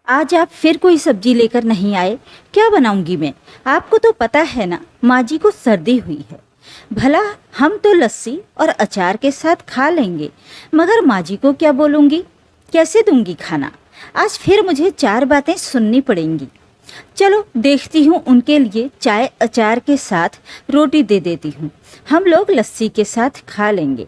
आज आप फिर कोई सब्जी लेकर नहीं आए, क्या बनाऊंगी मैं? आपको तो पता है ना, माँ जी को सर्दी हुई है। भला हम तो लस्सी और अचार के साथ खा लेंगे, मगर माँ जी को क्या बोलूंगी? कैसे दूंगी खाना? आज फिर मुझे 4 बातें सुननी पड़ेंगी। चलो देखती हूँ, उनके लिए चाय अचार के साथ रोटी दे देती हूँ। हम लोग लस्सी के साथ खा लेंगे।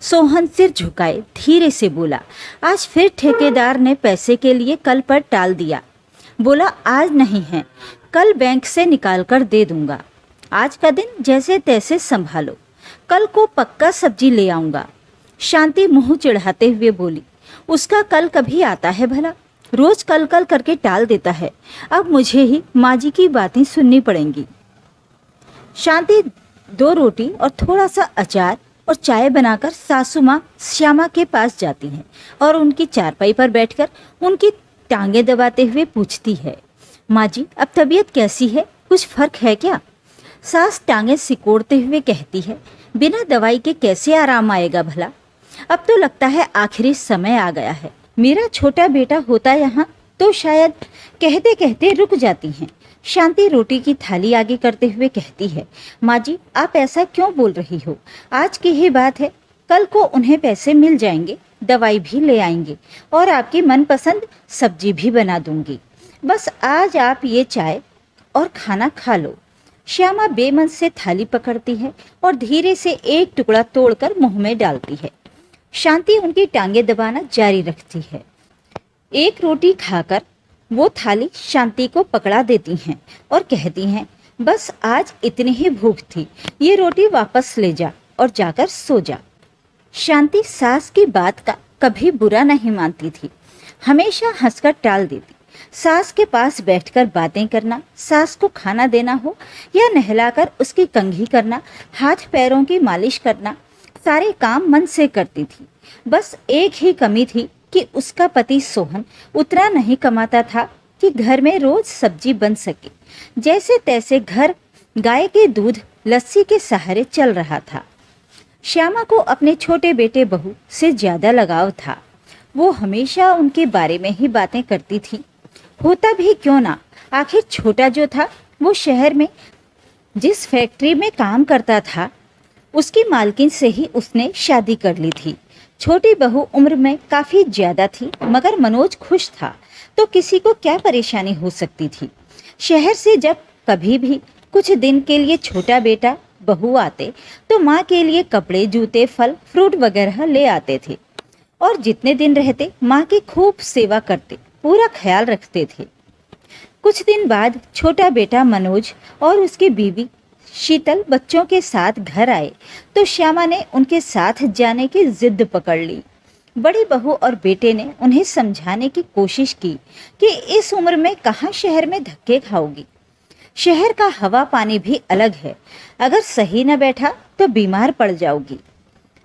सोहन सिर झुकाए धीरे से बोला। आज फिर ठेकेदार ने पैसे के लिए कल पर टाल दिया। बोला आज नहीं है, कल बैंक से निकाल कर दे दूंगा। आज का दिन जैसे तैसे संभालो, कल को पक्का सब्जी ले आऊंगा। शांति मुंह चिढ़ाते हुए बोली। उसका कल कभी आता है भला? रोज कल कल करके टाल देता है। अब मुझे ही माँ जी की बातें सुननी पड़ेंगी। शांति 2 रोटी और थोड़ा सा अचार और चाय बनाकर सासू माँ श्यामा के पास जाती हैं और उनकी चारपाई पर बैठकर उनकी टांगें दबाते हुए पूछती है, माँ जी अब तबीयत कैसी है? कुछ फर्क है क्या? सास टांगें सिकोड़ते हुए कहती है, बिना दवाई के कैसे आराम आएगा भला? अब तो लगता है आखिरी समय आ गया है। मेरा छोटा बेटा होता यहाँ तो शायद। कहते कहते रुक जाती हैं। शांति रोटी की थाली आगे करते हुए कहती है, माँ जी आप ऐसा क्यों बोल रही हो? आज की ही बात है, कल को उन्हें पैसे मिल जाएंगे, दवाई भी ले आएंगे और आपकी मनपसंद सब्जी भी बना दूंगी। बस आज आप ये चाय और खाना खा लो। श्यामा बेमन से थाली पकड़ती है और धीरे से एक टुकड़ा तोड़कर मुंह में डालती है। शांति उनकी टांगें दबाना जारी रखती है। एक रोटी खाकर वो थाली शांति को पकड़ा देती हैं और कहती हैं, बस आज इतनी ही भूख थी, ये रोटी वापस ले जा और जाकर सो जा। शांति सास की बात का कभी बुरा नहीं मानती थी, हमेशा हंसकर टाल देती। सास के पास बैठकर बातें करना, सास को खाना देना हो या नहलाकर उसकी कंघी करना, हाथ पैरों की मालिश करना, सारे काम मन से करती थी। बस एक ही कमी थी कि उसका पति सोहन उतना नहीं कमाता था कि घर में रोज सब्जी बन सके। जैसे तैसे घर गाय के दूध लस्सी के सहारे चल रहा था। श्यामा को अपने छोटे बेटे बहू से ज्यादा लगाव था। वो हमेशा उनके बारे में ही बातें करती थी। होता भी क्यों ना, आखिर छोटा जो था वो शहर में जिस फैक्ट्री में काम करता था उसकी मालकिन से ही उसने शादी कर ली थी। छोटी बहू उम्र में काफी ज्यादा थी, मगर मनोज खुश था तो किसी को क्या परेशानी हो सकती थी। शहर से जब कभी भी कुछ दिन के लिए छोटा बेटा बहू आते तो माँ के लिए कपड़े जूते फल फ्रूट वगैरह ले आते थे और जितने दिन रहते माँ की खूब सेवा करते, पूरा ख्याल रखते थे। कुछ दिन बाद छोटा बेटा मनोज और उसकी बीवी शीतल बच्चों के साथ घर आए तो श्यामा ने उनके साथ जाने की जिद पकड़ ली। बड़ी बहू और बेटे ने उन्हें समझाने की कोशिश की कि इस उम्र में कहाँ शहर में धक्के खाओगी, शहर का हवा पानी भी अलग है, अगर सही न बैठा तो बीमार पड़ जाओगी।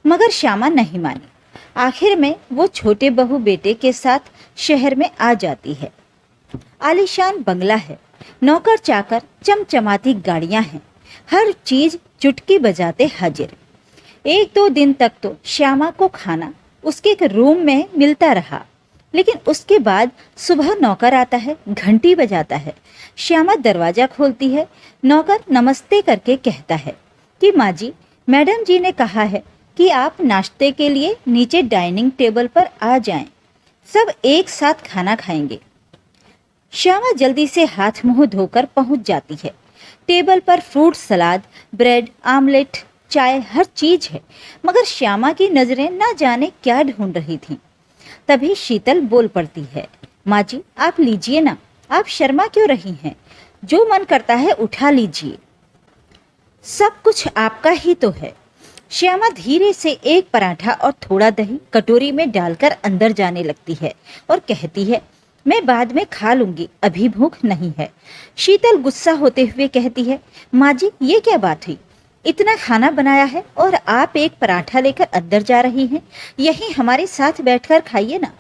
मगर श्यामा नहीं मानी। आखिर में वो छोटे बहू बेटे के साथ शहर में आ जाती है। आलीशान बंगला है, नौकर चाकर चमचमाती गाड़ियां हैं, हर चीज चुटकी बजाते हाजिर। 1-2 दिन तक तो श्यामा को खाना उसके एक रूम में मिलता रहा, लेकिन उसके बाद सुबह नौकर आता है, घंटी बजाता है। श्यामा दरवाजा खोलती है। नौकर नमस्ते करके कहता है कि माँ जी, मैडम जी ने कहा है कि आप नाश्ते के लिए नीचे डाइनिंग टेबल पर आ जाएं, सब एक साथ खाना खाएंगे। श्यामा जल्दी से हाथ मुंह धोकर पहुंच जाती है। टेबल पर फ्रूट सलाद, ब्रेड, आमलेट, चाय, हर चीज है, मगर श्यामा की नजरें ना जाने क्या ढूंढ रही थीं। तभी शीतल बोल पड़ती है, माँ जी आप लीजिए ना, आप शर्मा क्यों रही हैं? जो मन करता है उठा लीजिए, सब कुछ आपका ही तो है। श्यामा धीरे से एक पराठा और थोड़ा दही कटोरी में डालकर अंदर जाने लगती है और कहती है, मैं बाद में खा लूंगी, अभी भूख नहीं है। शीतल गुस्सा होते हुए कहती है, माँ जी ये क्या बात हुई? इतना खाना बनाया है और आप एक पराठा लेकर अंदर जा रही हैं, यहीं हमारे साथ बैठकर खाइए ना।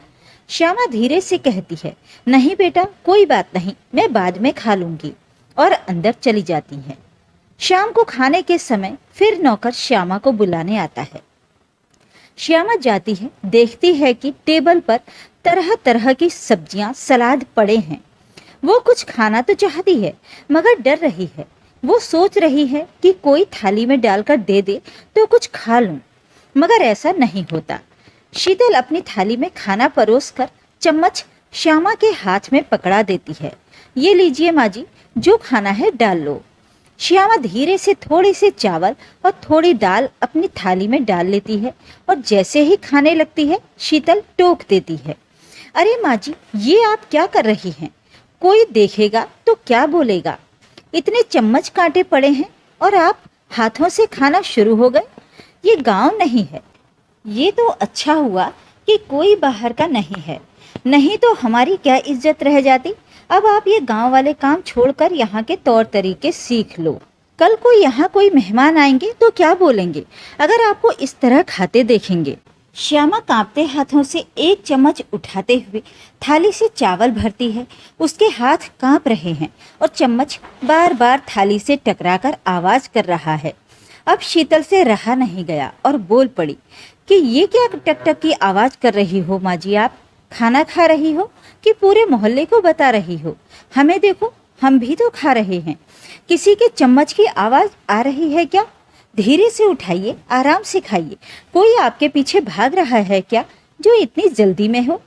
श्यामा धीरे से कहती है, नहीं बेटा कोई बात नहीं, मैं बाद में खा लूंगी, और अंदर चली जाती है। शाम को खाने के समय फिर नौकर श्यामा को बुलाने आता है। श्यामा जाती है, देखती है कि टेबल पर तरह तरह की सब्जियां, सलाद पड़े हैं। वो कुछ खाना तो चाहती है मगर डर रही है। वो सोच रही है कि कोई थाली में डालकर दे दे तो कुछ खा लूं, मगर ऐसा नहीं होता। शीतल अपनी थाली में खाना परोसकर चम्मच श्यामा के हाथ में पकड़ा देती है। ये लीजिए माँ जी, जो खाना है डाल लो। श्यामा धीरे से थोड़े से चावल और थोड़ी दाल अपनी थाली में डाल लेती है और जैसे ही खाने लगती है शीतल टोक देती है। अरे माँ जी, ये आप क्या कर रही हैं? कोई देखेगा तो क्या बोलेगा? इतने चम्मच कांटे पड़े हैं और आप हाथों से खाना शुरू हो गए। ये गांव नहीं है। ये तो अच्छा हुआ कि कोई बाहर का नहीं है, नहीं तो हमारी क्या इज्जत रह जाती। अब आप ये गांव वाले काम छोड़कर यहाँ के तौर तरीके सीख लो। कल को यहाँ कोई मेहमान आएंगे तो क्या बोलेंगे अगर आपको इस तरह खाते देखेंगे। श्यामा कांपते हाथों से एक चम्मच उठाते हुए थाली से चावल भरती है। उसके हाथ कांप रहे हैं और चम्मच बार बार थाली से टकराकर आवाज कर रहा है। अब शीतल से रहा नहीं गया और बोल पड़ी कि ये क्या टक टक की आवाज कर रही हो माँ जी? आप खाना खा रही हो कि पूरे मोहल्ले को बता रही हो? हमें देखो, हम भी तो खा रहे हैं। किसी के चम्मच की आवाज आ रही है क्या? धीरे से उठाइए, आराम से खाइए। कोई आपके पीछे भाग रहा है क्या जो इतनी जल्दी में हो?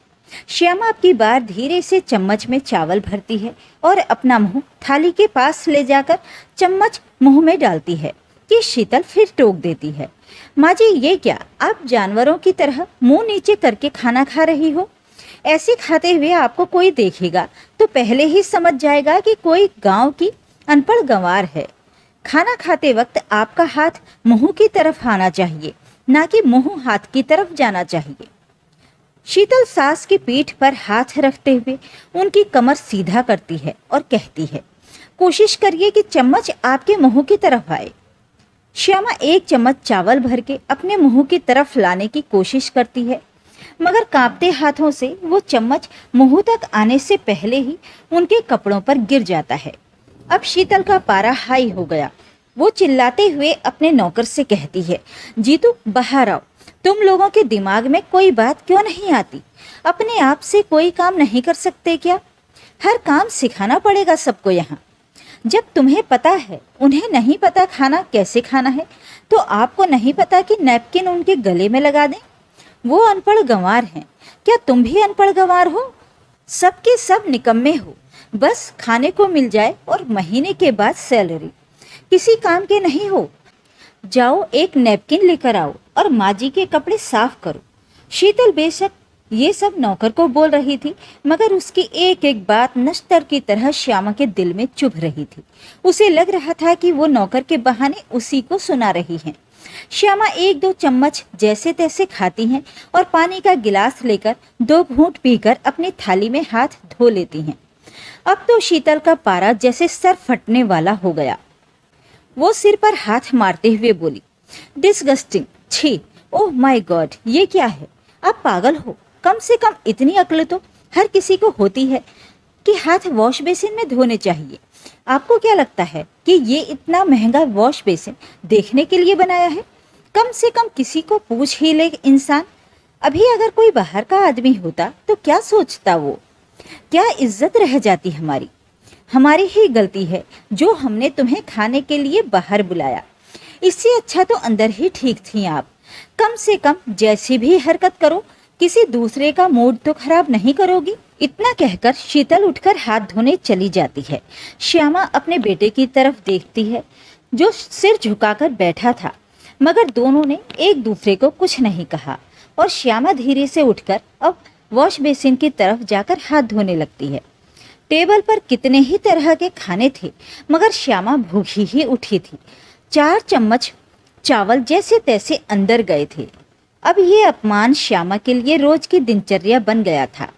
श्यामा आपकी बार धीरे से चम्मच में चावल भरती है और अपना मुंह थाली के पास ले जाकर चम्मच मुंह में डालती है कि शीतल फिर टोक देती है। माँ जी, ये क्या आप जानवरों की तरह मुंह नीचे करके खाना खा रही हो? ऐसे खाते हुए आपको कोई देखेगा तो पहले ही समझ जाएगा कि कोई गांव की अनपढ़ गंवार है। खाना खाते वक्त आपका हाथ मुंह की तरफ आना चाहिए, ना कि मुंह हाथ की तरफ जाना चाहिए। शीतल सास की पीठ पर हाथ रखते हुए उनकी कमर सीधा करती है और कहती है, कोशिश करिए कि चम्मच आपके मुंह की तरफ आए। श्यामा एक चम्मच चावल भर के अपने मुंह की तरफ लाने की कोशिश करती है, मगर कांपते हाथों से वो चम्मच मुंह तक आने से पहले ही उनके कपड़ों पर गिर जाता है। अब शीतल का पारा हाई हो गया। वो चिल्लाते हुए अपने नौकर से कहती है, जीतू बाहर आओ। तुम लोगों के दिमाग में कोई बात क्यों नहीं आती? अपने आप से कोई काम नहीं कर सकते क्या? हर काम सिखाना पड़ेगा सबको यहाँ। जब तुम्हें पता है उन्हें नहीं पता खाना कैसे खाना है, तो आपको नहीं पता कि नैपकिन उनके गले में लगा दें? वो अनपढ़ गंवार हैं। क्या तुम भी अनपढ़ गंवार हो? सबके सब निकम्मे हो। बस खाने को मिल जाए और महीने के बाद सैलरी। किसी काम के नहीं हो। जाओ एक नैपकिन लेकर आओ और माँ जी के कपड़े साफ करो। शीतल बेशक ये सब नौकर को बोल रही थी, मगर उसकी एक एक बात नश्तर की तरह श्यामा के दिल में चुभ रही थी। उसे लग रहा था कि वो नौकर के बहाने उसी को सुना रही हैं। श्यामा एक दो चम्मच जैसे तैसे खाती हैं और पानी का गिलास लेकर 2 घूंट पीकर अपनी थाली में हाथ धो लेती हैं। अब तो शीतल का पारा जैसे सर फटने वाला हो गया। वो सिर पर हाथ मारते हुए बोली, डिस्गस्टिंग, छी, ओह माय गॉड, ये क्या है? आप पागल हो? कम से कम इतनी अक्ल तो हर किसी को होती है कि हाथ वॉश बेसिन में धोने चाहिए। आपको क्या लगता है कि ये इतना महंगा वॉश बेसिन देखने के लिए बनाया है? कम से कम किसी को पूछ ही ले इंसान। अभी अगर कोई बाहर का आदमी होता तो क्या सोचता वो? क्या इज्जत रह जाती हमारी? हमारी ही गलती है जो हमने तुम्हें खाने के लिए बाहर बुलाया। इससे अच्छा तो अंदर ही ठीक थी आप। कम से कम जैसी भी हरकत करो, किसी दूसरे का मूड तो खराब नहीं करोगी। इतना कहकर शीतल उठकर हाथ धोने चली जाती है। श्यामा अपने बेटे की तरफ देखती है जो सिर झुकाकर बैठा था, मगर दोनों ने एक दूसरे को कुछ नहीं कहा और श्यामा धीरे से उठकर अब वॉश बेसिन की तरफ जाकर हाथ धोने लगती है। टेबल पर कितने ही तरह के खाने थे, मगर श्यामा भूखी ही उठी थी। 4 चम्मच चावल जैसे तैसे अंदर गए थे। अब ये अपमान श्यामा के लिए रोज की दिनचर्या बन गया था।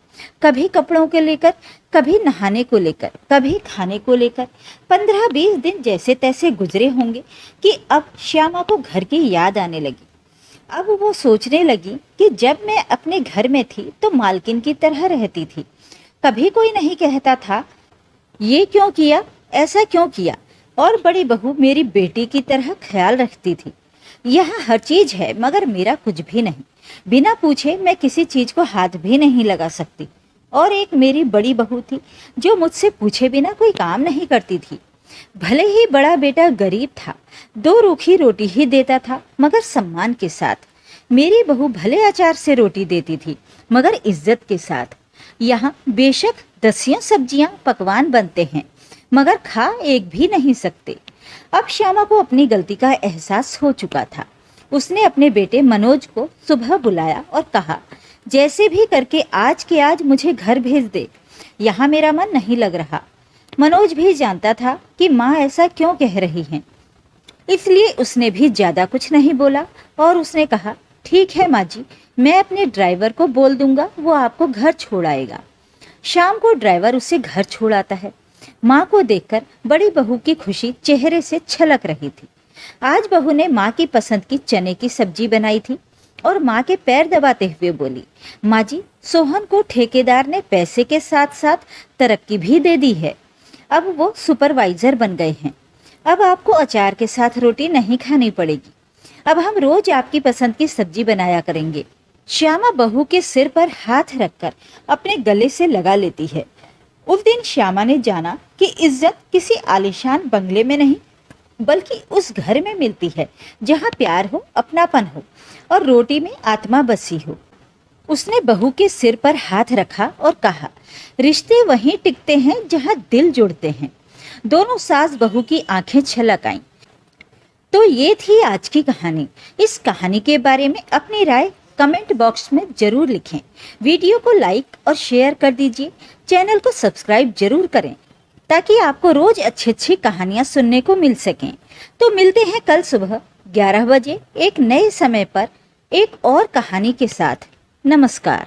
कभी कपड़ों को लेकर, कभी नहाने को लेकर, कभी खाने को लेकर। 15-20 दिन जैसे तैसे गुजरे होंगे कि अब श्यामा को घर की याद आने लगी। अब वो सोचने लगी कि जब मैं अपने घर में थी तो मालकिन की तरह रहती थी। कभी कोई नहीं कहता था ये क्यों किया, ऐसा क्यों किया, और बड़ी बहू मेरी बेटी की तरह ख्याल रखती थी। यहाँ हर चीज है मगर मेरा कुछ भी नहीं। बिना पूछे मैं किसी चीज को हाथ भी नहीं लगा सकती। और एक मेरी बड़ी बहू थी जो मुझसे पूछे बिना कोई काम नहीं करती थी। भले ही बड़ा बेटा गरीब था, 2 रूखी रोटी ही देता था, मगर सम्मान के साथ। मेरी बहू भले अचार से रोटी देती थी, मगर इज्जत के साथ। यहाँ बेशक 10 सब्जियां पकवान बनते हैं, मगर खा एक भी नहीं सकते। अब श्यामा को अपनी गलती का एहसास हो चुका था। उसने अपने बेटे मनोज को सुबह बुलाया और कहा, जैसे भी करके आज के आज मुझे घर भेज दे, यहाँ मेरा मन नहीं लग रहा। मनोज भी जानता था कि माँ ऐसा क्यों कह रही हैं, इसलिए उसने भी ज़्यादा कुछ नहीं बोला और उसने कहा, ठीक है माँ जी, मैं अपने ड्राइवर को बोल दूंगा, वो आपको घर छोड़ आएगा। शाम को ड्राइवर उसे घर छोड़ आता है। माँ को देखकर बड़ी बहू की खुशी चेहरे से छलक रही थी। आज बहू ने माँ की पसंद की चने की सब्जी बनाई थी और माँ के पैर दबाते हुए बोली, माँ जी, सोहन को ठेकेदार ने पैसे के साथ साथ तरक्की भी दे दी है। अब वो सुपरवाइजर बन गए हैं। अब आपको अचार के साथ रोटी नहीं खानी पड़ेगी। अब हम रोज आपकी पसंद की सब्जी बनाया करेंगे। श्यामा बहू के सिर पर हाथ रखकर अपने गले से लगा लेती है। उस दिन श्यामा ने जाना कि इज्जत किसी आलीशान बंगले में नहीं, बल्कि उस घर में मिलती है जहाँ प्यार हो, अपनापन हो और रोटी में आत्मा बसी हो। उसने बहू के सिर पर हाथ रखा और कहा, रिश्ते वहीं टिकते हैं जहाँ दिल जुड़ते हैं। दोनों सास बहू की आंखें छलक आईं। तो ये थी आज की कहानी। इस कहानी के बारे में अपनी राय कमेंट बॉक्स में जरूर लिखें। वीडियो को लाइक और शेयर कर दीजिए। चैनल को सब्सक्राइब जरूर करें ताकि आपको रोज अच्छी अच्छी कहानियां सुनने को मिल सकें। तो मिलते हैं कल सुबह 11 बजे एक नए समय पर एक और कहानी के साथ। नमस्कार।